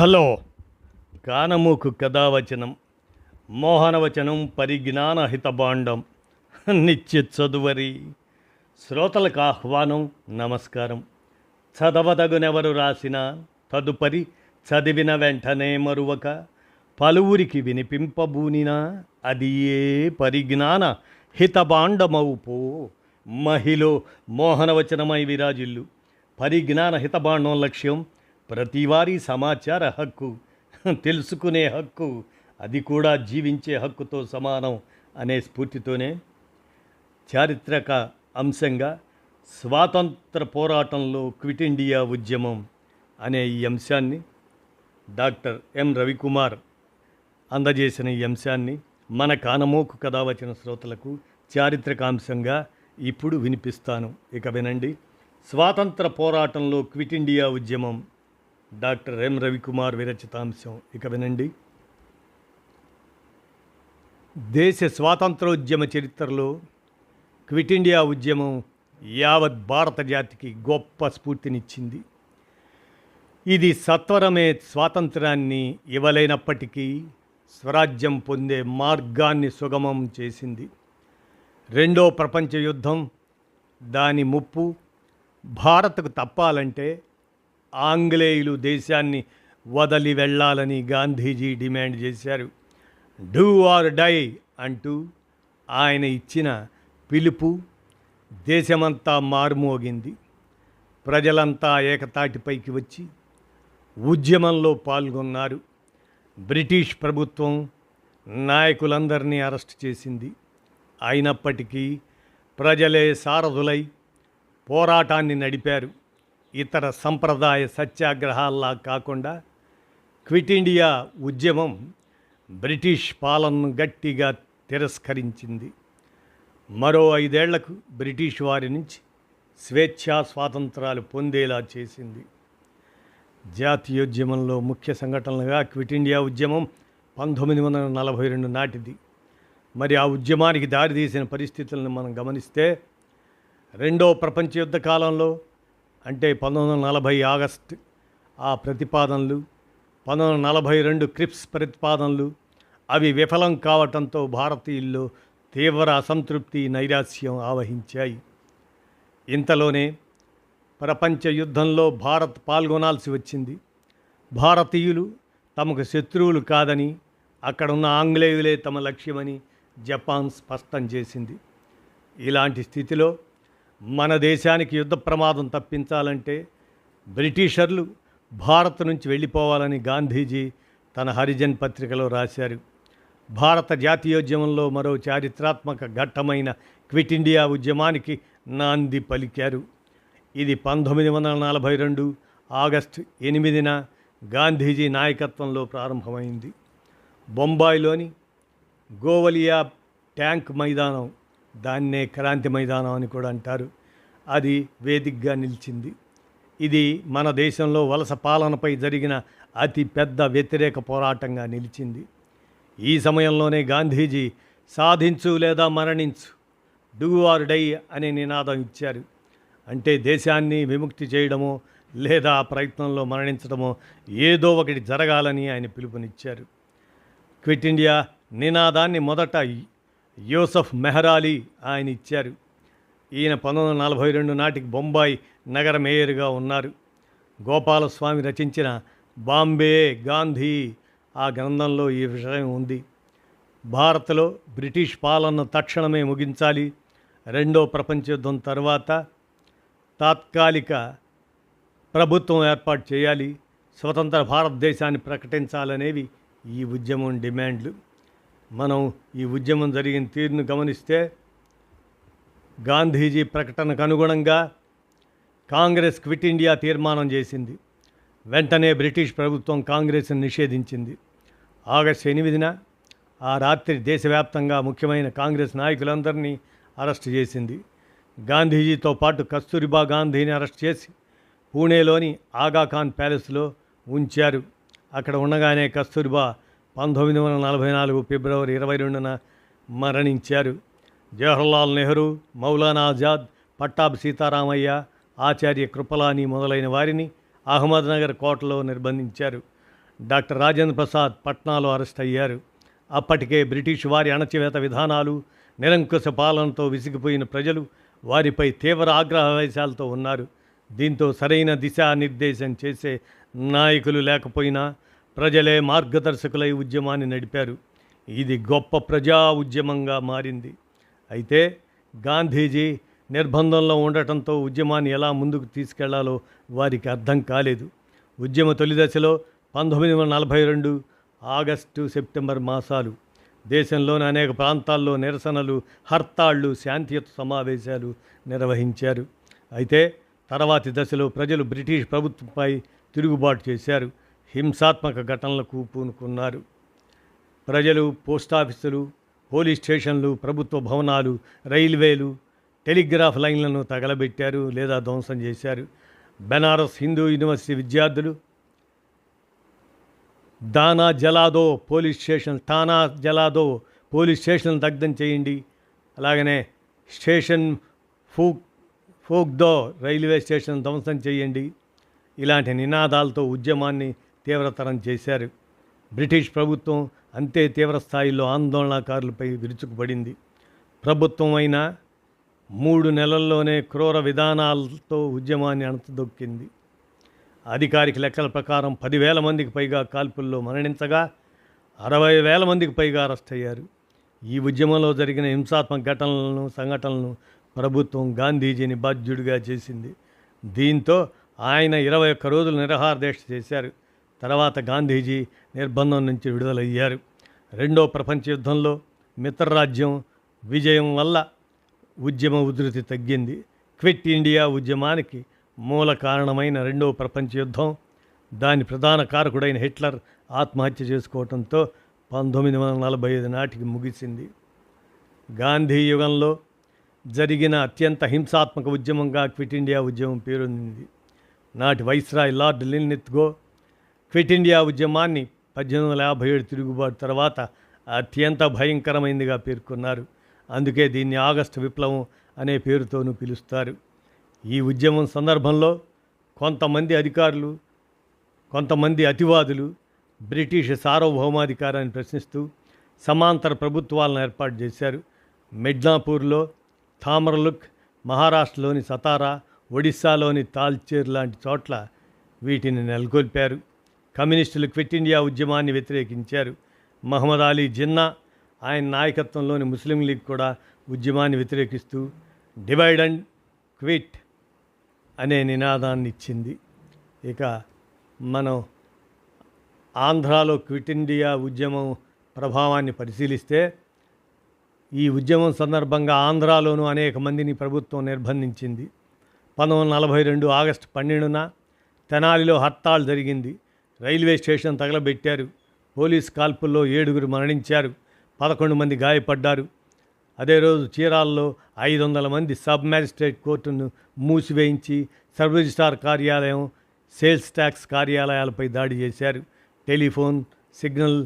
Hello కానమూకు కథావచనం మోహనవచనం పరిజ్ఞానహితభాండం నిత్య చదువరి శ్రోతలకు ఆహ్వానం నమస్కారం. చదవదగునెవరు రాసిన తదుపరి చదివిన వెంటనే మరువక పలువురికి వినిపింపబూనినా అది ఏ పరిజ్ఞాన హితభాండమవుపో. మహిళ మోహనవచనమై విరాజిల్లు. పరిజ్ఞాన హితభాండం లక్ష్యం ప్రతివారీ సమాచార హక్కు, తెలుసుకునే హక్కు, అది కూడా జీవించే హక్కుతో సమానం అనే స్ఫూర్తితోనే చారిత్రక అంశంగా స్వాతంత్ర పోరాటంలో క్విట్ ఇండియా ఉద్యమం అనే ఈ అంశాన్ని డాక్టర్ ఎం రవికుమార్ అందజేసిన ఈ అంశాన్ని మన కానమోకు కథావచన శ్రోతలకు చారిత్రక అంశంగా ఇప్పుడు వినిపిస్తాను. ఇక వినండి. స్వాతంత్ర పోరాటంలో క్విట్ ఇండియా ఉద్యమం, డాక్టర్ ఎం రవికుమార్ విరచితాంశం. ఇక వినండి. దేశ స్వాతంత్రోద్యమ చరిత్రలో క్విట్ ఇండియా ఉద్యమం యావత్ భారత జాతికి గొప్ప స్ఫూర్తినిచ్చింది. ఇది సత్వరమే స్వాతంత్రాన్ని ఇవ్వలేనప్పటికీ స్వరాజ్యం పొందే మార్గాన్ని సుగమం చేసింది. రెండో ప్రపంచ యుద్ధం దాని ముప్పు భారత్కు తప్పాలంటే ఆంగ్లేయులు దేశాన్ని వదిలి వెళ్ళాలని గాంధీజీ డిమాండ్ చేశారు. డూ ఆర్ డై అంటూ ఆయన ఇచ్చిన పిలుపు దేశమంతా మారుమోగింది. ప్రజలంతా ఏకతాటిపైకి వచ్చి ఉద్యమంలో పాల్గొన్నారు. బ్రిటిష్ ప్రభుత్వం నాయకులందరినీ అరెస్ట్ చేసింది. అయినప్పటికీ ప్రజలే సారథులై పోరాటాన్ని నడిపారు. ఇతర సంప్రదాయ సత్యాగ్రహాల్లా కాకుండా క్విట్ ఇండియా ఉద్యమం బ్రిటిష్ పాలనను గట్టిగా తిరస్కరించింది. మరో 5 ఏళ్లకు బ్రిటిష్ వారి నుంచి స్వేచ్ఛా స్వాతంత్రాలు పొందేలా చేసింది. జాతీయోద్యమంలో ముఖ్య సంఘటనలుగా క్విట్ ఇండియా ఉద్యమం 1942 నాటిది. మరి ఆ ఉద్యమానికి దారితీసిన పరిస్థితులను మనం గమనిస్తే, రెండో ప్రపంచ యుద్ధ కాలంలో అంటే 1940 ఆగస్టు ఆ ప్రతిపాదనలు, 1942 క్రిప్స్ ప్రతిపాదనలు అవి విఫలం కావటంతో భారతీయుల్లో తీవ్ర అసంతృప్తి, నైరాశ్యం ఆవహించాయి. ఇంతలోనే ప్రపంచ యుద్ధంలో భారత్ పాల్గొనాల్సి వచ్చింది. భారతీయులు తమకు శత్రువులు కాదని, అక్కడున్న ఆంగ్లేయులే తమ లక్ష్యమని జపాన్ స్పష్టం చేసింది. ఇలాంటి స్థితిలో మన దేశానికి యుద్ధ ప్రమాదం తప్పించాలంటే బ్రిటిషర్లు భారత్ నుంచి వెళ్ళిపోవాలని గాంధీజీ తన హరిజన్ పత్రికలో రాశారు. భారత జాతీయోద్యమంలో మరో చారిత్రాత్మక ఘట్టమైన క్విట్ ఇండియా ఉద్యమానికి నాంది పలికారు. ఇది 1942 ఆగస్టు 8న గాంధీజీ నాయకత్వంలో ప్రారంభమైంది. బొంబాయిలోని గోవలియా ట్యాంక్ మైదానం, దాన్నే క్రాంతి మైదానం అని కూడా అంటారు, అది వేదికగా నిలిచింది. ఇది మన దేశంలో వలస పాలనపై జరిగిన అతి పెద్ద వ్యతిరేక పోరాటంగా నిలిచింది. ఈ సమయంలోనే గాంధీజీ సాధించు లేదా మరణించు, డూ ఆర్ డై అనే నినాదం ఇచ్చారు. అంటే దేశాన్ని విముక్తి చేయడమో లేదా ఆ ప్రయత్నంలో మరణించడమో ఏదో ఒకటి జరగాలని ఆయన పిలుపునిచ్చారు. క్విట్ ఇండియా నినాదాన్ని మొదట యూసఫ్ మెహర్ ఆయన ఇచ్చారు. ఈయన 1942 నాటికి బొంబాయి నగర మేయర్గా ఉన్నారు. గోపాలస్వామి రచించిన బాంబే గాంధీ ఆ గ్రంథంలో ఈ విషయం ఉంది. భారత్లో బ్రిటిష్ పాలనను తక్షణమే ముగించాలి, రెండో ప్రపంచ యుద్ధం తర్వాత తాత్కాలిక ప్రభుత్వం ఏర్పాటు చేయాలి, స్వతంత్ర భారతదేశాన్ని ప్రకటించాలనేవి ఈ ఉద్యమం డిమాండ్లు. మనం ఈ ఉద్యమం జరిగిన తీరును గమనిస్తే, గాంధీజీ ప్రకటనకు అనుగుణంగా కాంగ్రెస్ క్విట్ ఇండియా తీర్మానం చేసింది. వెంటనే బ్రిటిష్ ప్రభుత్వం కాంగ్రెస్ను నిషేధించింది. ఆగస్టు 8న ఆ రాత్రి దేశవ్యాప్తంగా ముఖ్యమైన కాంగ్రెస్ నాయకులందరినీ అరెస్ట్ చేసింది. గాంధీజీతో పాటు కస్తూరిబా గాంధీని అరెస్ట్ చేసి పూణేలోని ఆగాఖాన్ ప్యాలెస్లో ఉంచారు. అక్కడ ఉండగానే కస్తూరిబా 1944 ఫిబ్రవరి 22న మరణించారు. జవహర్లాల్ నెహ్రూ, మౌలానా ఆజాద్, పట్టాభి సీతారామయ్య, ఆచార్య కృపలాని మొదలైన వారిని అహ్మద్నగర్ కోటలో నిర్బంధించారు. డాక్టర్ రాజేంద్ర ప్రసాద్ పట్నాలో అరెస్ట్ అయ్యారు. అప్పటికే బ్రిటిష్ వారి అణచివేత విధానాలు, నిరంకుశ పాలనతో విసిగిపోయిన ప్రజలు వారిపై తీవ్ర ఆగ్రహవేశాలతో ఉన్నారు. దీంతో సరైన దిశానిర్దేశం చేసే నాయకులు లేకపోయినా ప్రజలే మార్గదర్శకులై ఉద్యమాన్ని నడిపారు. ఇది గొప్ప ప్రజా ఉద్యమంగా మారింది. అయితే గాంధీజీ నిర్బంధంలో ఉండటంతో ఉద్యమాన్ని ఎలా ముందుకు తీసుకెళ్లాలో వారికి అర్థం కాలేదు. ఉద్యమ తొలి దశలో 1942 ఆగస్టు సెప్టెంబర్ మాసాలు దేశంలోని అనేక ప్రాంతాల్లో నిరసనలు, హర్తాళ్లు, శాంతియుత సమావేశాలు నిర్వహించారు. అయితే తర్వాతి దశలో ప్రజలు బ్రిటిష్ ప్రభుత్వంపై తిరుగుబాటు చేశారు. హింసాత్మక ఘటనలకు పూనుకున్నారు. ప్రజలు పోస్టాఫీసులు, పోలీస్ స్టేషన్లు, ప్రభుత్వ భవనాలు, రైల్వేలు, టెలిగ్రాఫ్ లైన్లను తగలబెట్టారు లేదా ధ్వంసం చేశారు. బెనారస్ హిందూ యూనివర్సిటీ విద్యార్థులు టానా జలాదో పోలీస్ స్టేషన్ దగ్ధం చేయండి, అలాగనే స్టేషన్ ఫోక్దో రైల్వే స్టేషన్ ధ్వంసం చేయండి, ఇలాంటి నినాదాలతో ఉద్యమాన్ని తీవ్రతరం చేశారు. బ్రిటిష్ ప్రభుత్వం అంతే తీవ్ర స్థాయిలో ఆందోళనకారులపై విరుచుకుపడింది. ప్రభుత్వం అయినా 3 నెలల్లోనే క్రూర విధానాలతో ఉద్యమాన్ని అణచదొక్కింది. అధికారిక లెక్కల ప్రకారం 10,000 మందికి పైగా కాల్పుల్లో మరణించగా 60,000 మందికి పైగా అరెస్ట్ అయ్యారు. ఈ ఉద్యమంలో జరిగిన హింసాత్మక సంఘటనలను ప్రభుత్వం గాంధీజీని బాధ్యుడిగా చేసింది. దీంతో ఆయన 21 రోజులు నిరాహార దీక్ష చేశారు. తర్వాత గాంధీజీ నిర్బంధం నుంచి విడుదలయ్యారు. రెండో ప్రపంచ యుద్ధంలో మిత్రరాజ్యం విజయం వల్ల ఉద్యమ ఉధృతి తగ్గింది. క్విట్ ఇండియా ఉద్యమానికి మూల కారణమైన రెండో ప్రపంచ యుద్ధం, దాని ప్రధాన కారకుడైన హిట్లర్ ఆత్మహత్య చేసుకోవడంతో 1945 నాటికి ముగిసింది. గాంధీ యుగంలో జరిగిన అత్యంత హింసాత్మక ఉద్యమంగా క్విట్ ఇండియా ఉద్యమం పేరొందింది. నాటి viceroy lord Linlithgow quit India ఉద్యమాన్ని 1857 తిరుగుబాటు తర్వాత అత్యంత భయంకరమైనదిగా పేర్కొన్నారు. అందుకే దీన్ని ఆగస్టు విప్లవం అనే పేరుతోనూ పిలుస్తారు. ఈ ఉద్యమం సందర్భంలో కొంతమంది అతివాదులు బ్రిటిష్ సార్వభౌమాధికారాన్ని ప్రశ్నిస్తూ సమాంతర ప్రభుత్వాలను ఏర్పాటు చేశారు. మిడ్నాపూర్లో థామర్లుక్, మహారాష్ట్రలోని సతారా, ఒడిస్సాలోని తాల్చేర్ లాంటి చోట్ల వీటిని నెలకొల్పారు. కమ్యూనిస్టులు క్విట్ ఇండియా ఉద్యమాన్ని వ్యతిరేకించారు. మహమ్మద్ అలీ జిన్నా ఆయన నాయకత్వంలోని ముస్లిం లీగ్ కూడా ఉద్యమాన్ని వ్యతిరేకిస్తూ డివైడ్ అండ్ క్విట్ అనే నినాదాన్ని ఇచ్చింది. ఇక మనం ఆంధ్రాలో క్విట్ ఇండియా ఉద్యమం ప్రభావాన్ని పరిశీలిస్తే ఈ ఉద్యమం సందర్భంగా ఆంధ్రాలోనూ అనేక మందిని ప్రభుత్వం నిర్బంధించింది. 1942 ఆగస్టు 12న తెనాలిలో హర్తాళ్ జరిగింది. Railway station తగలబెట్టారు. పోలీస్ కాల్పుల్లో 7 మరణించారు, 11 మంది గాయపడ్డారు. అదే రోజు చీరాల్లో 500 మంది సబ్ మ్యాజిస్ట్రేట్ కోర్టును మూసివేయించి సబ్ రిజిస్ట్రార్ కార్యాలయం, సేల్స్ ట్యాక్స్ కార్యాలయాలపై దాడి చేశారు. టెలిఫోన్ సిగ్నల్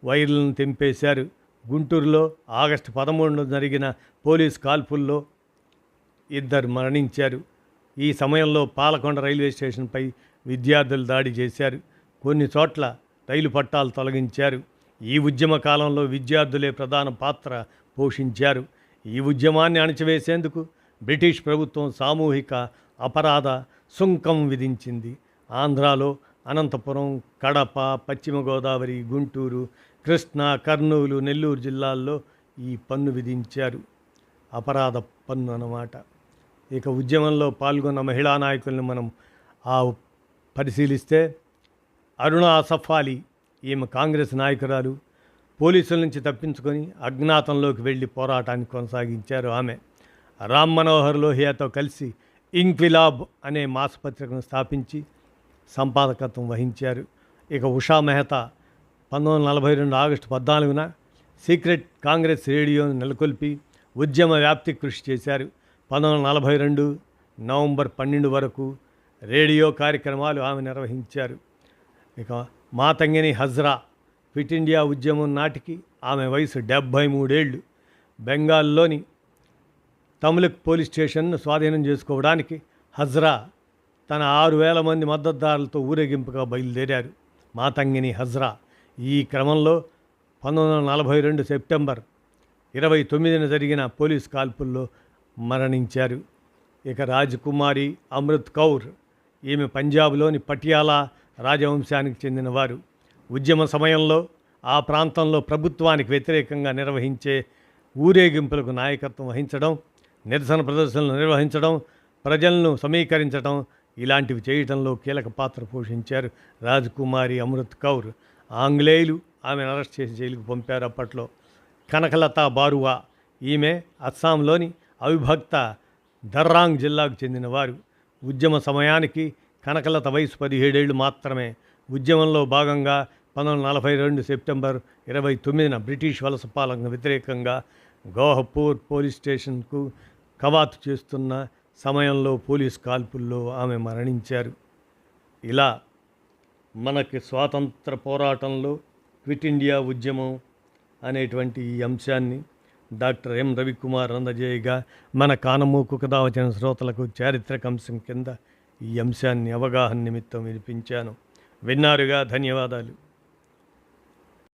వైర్లను తెంపేశారు. గుంటూరులో ఆగస్టు 13న జరిగిన పోలీస్ కాల్పుల్లో 2 మరణించారు. ఈ సమయంలో పాలకొండ రైల్వే స్టేషన్పై విద్యార్థులు దాడి చేశారు. కొన్ని చోట్ల రైలు పట్టాలు తొలగించారు. ఈ ఉద్యమ కాలంలో విద్యార్థులే ప్రధాన పాత్ర పోషించారు. ఈ ఉద్యమాన్ని అణచివేసేందుకు బ్రిటిష్ ప్రభుత్వం సామూహిక అపరాధ సుంకం విధించింది. ఆంధ్రాలో అనంతపురం, కడప, పశ్చిమ గోదావరి, గుంటూరు, కృష్ణా, కర్నూలు, నెల్లూరు జిల్లాల్లో ఈ పన్ను విధించారు. అపరాధ పన్ను అన్నమాట. ఇక ఉద్యమంలో పాల్గొన్న మహిళా నాయకులను మనం పరిశీలిస్తే అరుణా అసఫ్ అలీ, ఈమె కాంగ్రెస్ నాయకురాలు. పోలీసుల నుంచి తప్పించుకొని అజ్ఞాతంలోకి వెళ్ళి పోరాటాన్ని కొనసాగించారు ఆమె. రామ్ మనోహర్ లోహియాతో కలిసి ఇంక్విలాబ్ అనే మాసపత్రికను స్థాపించి సంపాదకత్వం వహించారు. ఇక ఉషా మెహతా 1942 ఆగస్టు 14న సీక్రెట్ కాంగ్రెస్ రేడియోను నెలకొల్పి ఉద్యమ వ్యాప్తికి కృషి చేశారు. 1942 నవంబర్ 12 వరకు రేడియో కార్యక్రమాలు ఆమె నిర్వహించారు. ఇక మాతంగిని హజ్రా క్విట్ ఇండియా ఉద్యమం నాటికి ఆమె వయసు 73 ఏళ్ళు. బెంగాల్లోని తమిళక్ పోలీస్ స్టేషన్ను స్వాధీనం చేసుకోవడానికి హజ్రా తన 6,000 మంది మద్దతుదారులతో ఊరేగింపుగా బయలుదేరారు. మాతంగిని హజ్రా. ఈ క్రమంలో 1942 సెప్టెంబర్ 29న జరిగిన పోలీస్ కాల్పుల్లో మరణించారు. ఇక రాజకుమారి అమృత్ కౌర్, ఈమె పంజాబ్లోని పటియాలా రాజవంశానికి చెందినవారు. ఉద్యమ సమయంలో ఆ ప్రాంతంలో ప్రభుత్వానికి వ్యతిరేకంగా నిర్వహించే ఊరేగింపులకు నాయకత్వం వహించడం, నిరసన ప్రదర్శనలు నిర్వహించడం, ప్రజలను సమీకరించడం ఇలాంటివి చేయడంలో కీలక పాత్ర పోషించారు రాజకుమారి అమృత్ కౌర్. ఆంగ్లేయులు ఆమెను అరెస్ట్ చేసి జైలుకు పంపారు అప్పట్లో. కనకలత బారువా, ఈమె అస్సాంలోని అవిభక్త దర్రాంగ్ జిల్లాకు చెందినవారు. ఉద్యమ సమయానికి కనకలత వయసు 17 ఏళ్ళు మాత్రమే. ఉద్యమంలో భాగంగా 1942 సెప్టెంబర్ 29న బ్రిటిష్ వలస పాలనకు వ్యతిరేకంగా గోహపూర్ పోలీస్ స్టేషన్కు కవాతు చేస్తున్న సమయంలో పోలీస్ కాల్పుల్లో ఆమె మరణించారు. ఇలా మనకి స్వాతంత్ర పోరాటంలో క్విట్ ఇండియా ఉద్యమం అనేటువంటి ఈ అంశాన్ని డాక్టర్ ఎం రవికుమార్ అందజేయగా, మన కానమూకు కథ వచ్చిన శ్రోతలకు చారిత్రక అంశం కింద ఈ అంశాన్ని అవగాహన నిమిత్తం వినిపించాను. విన్నారుగా, ధన్యవాదాలు.